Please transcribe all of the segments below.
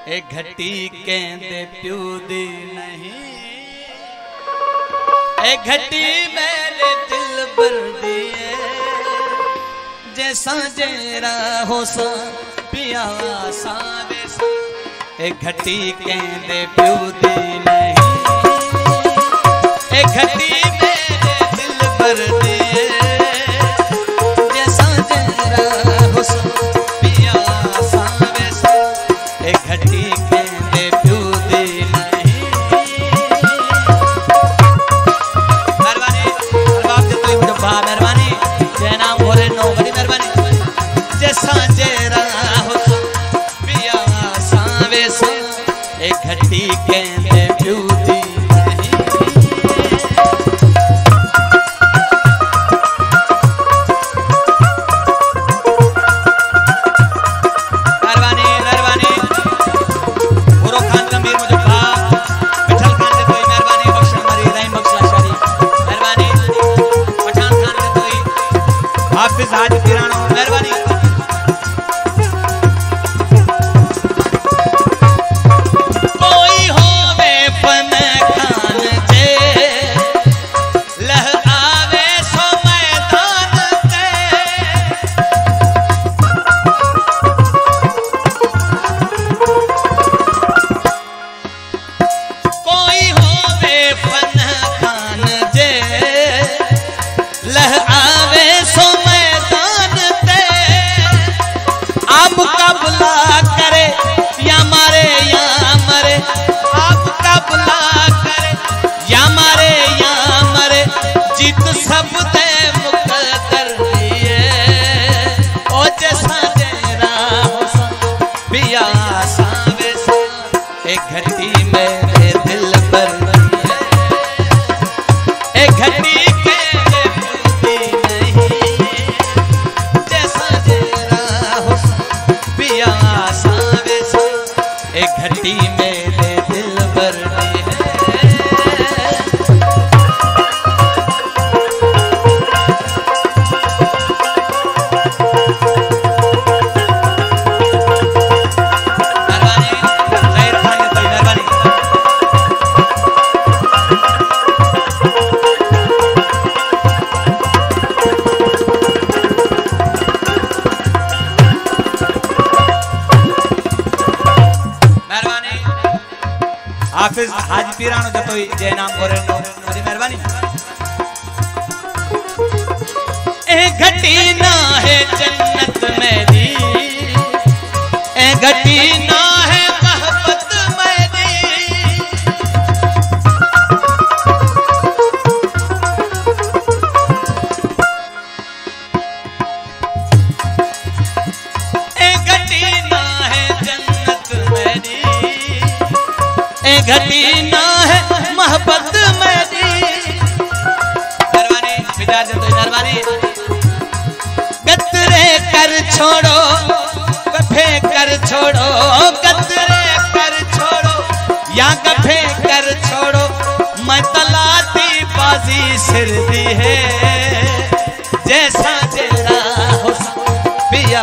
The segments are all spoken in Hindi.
ए घटी कहते प्यू दी नहीं, ए घटी मेरे दिल भर दिए जैसा जेरा हो सा पिया सा वैसा। ए घटी कहते प्यू दी नहीं, ए घटी मेरे दिल भर दिए जैसा जेरा हो सा पिया सा वैसा। ए घटी कहते प्यू दी नहीं। मेहरबानी बाप से तो मुझे बा मेहरबानी जय नाम हो रे नो बड़ी मेहरबानी जैसा जेरा हो पिया सा वैसा। ए घटी कहते प्यू दी नहीं। मेहरबानी मेहरबानी गुरु खान गंभीर मुझे भा विठल खान से कोई मेहरबानी बख्शण मरी रहीम बख्शला शारी मेहरबानी पठान खान से कोई हाफिज हाजी पिरानो मेहरबानी। कोई होवे फन खान जे लह आवे सो मैदान ते। कोई होवे फन खान जे लह आवे सो मैदान ते। आप कबला करे या मारे या मरे, आप कबला करे या मारे या मरे जीत सब दे मुकद्दर दिए ओ जैसा तेरा हुस्न पिया सा वैसा। ए घटी मेरे दिल पर दिए, ए घटी कहते प्यूदी नहीं जैसा तेरा हुस्न पिया सा वैसा। ए घटी मेरे दिल पर दिए। मेहरबानी जाहिर खान ने कोई मेहरबानी। मेहरबानी हाफिज हाजी पीरानो जतोई जय नाम गोरे नो मुझे मेहरबानी। ए घटी ना है जन्नत मेरी, ए घटी ना है मोहब्बत मेरी। ए घटी ना है जन्नत मेरी, ए घटी ना है मोहब्बत मेरी। मेहरबानी विचार से तो मेहरबानी। गतरे कर छोड़ो गफे कर छोड़ो, गतरे कर छोड़ो या गफे कर छोड़ो। मैं तलाती बाजी सिर दी है जैसा तेरा हुस्न पिया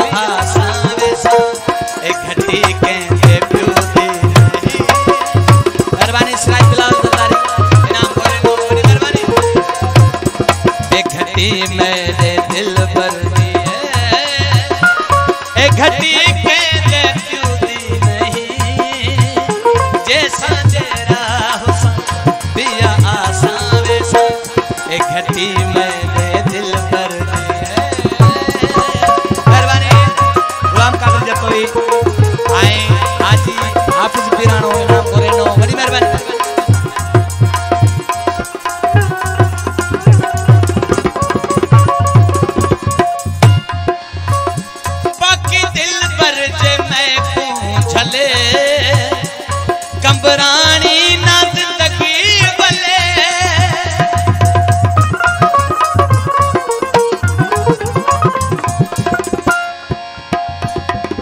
सा वैसा। ए घटी कहते प्यू दी नहीं। मेहरबानी सिराज बिलाल दरबारी इनाम गोरे नो बड़ी मेहरबानी। ए घटी मेरे दिल पर दिए, ए घटी कहते प्यू दी नहीं जैसा तेरा हुस्न पिया सा वैसा। ए घटी मेरे दिल पर दिए। मेहरबानी गुलाम कादिर जतोई आए हाजी हाफिज पिरानो इनाम गोरे नो बड़ी मेहरबानी। बाकी दिल पर जे मैं पूछले कंबरानी ना जिंदगी बले।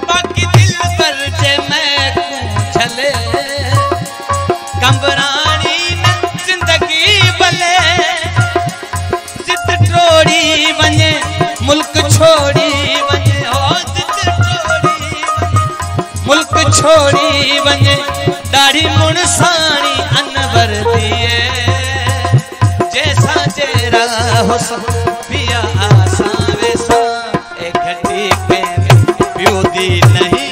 बाकी दिल पर जे मैं पूछले कंबरानी ना जिंदगी बले। जिद टोड़ी वने मुल्क छोड़ी वने हो, जिद टोड़ी वने मुल्क छोड़ी वने दाढ़ी मुनसानी अनवर दिए जैसा तेरा हुस्न पिया आसा वैसा एक घटी पे ब्यूदी नहीं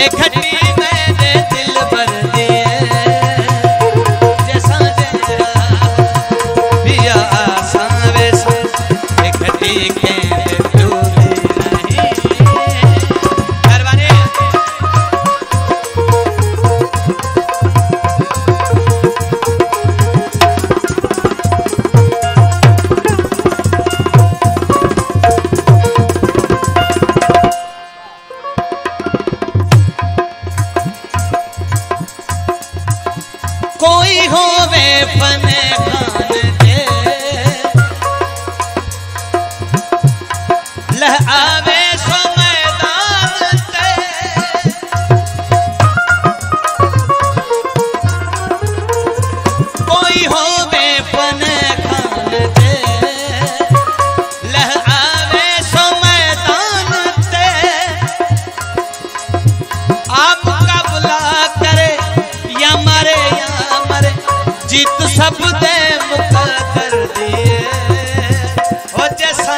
एक घटी मैंने दिल भर दिए जैसा तेरा पिया आसा वैसा एक घटी पे कोई होवे फने खान दे लह आवे सो मैदान ते कोई होवे फने खान दे लह आवे सो मैदान ते आपका बुला करे या मारे जीत सब दे मुकद्दर दिए हो जैसा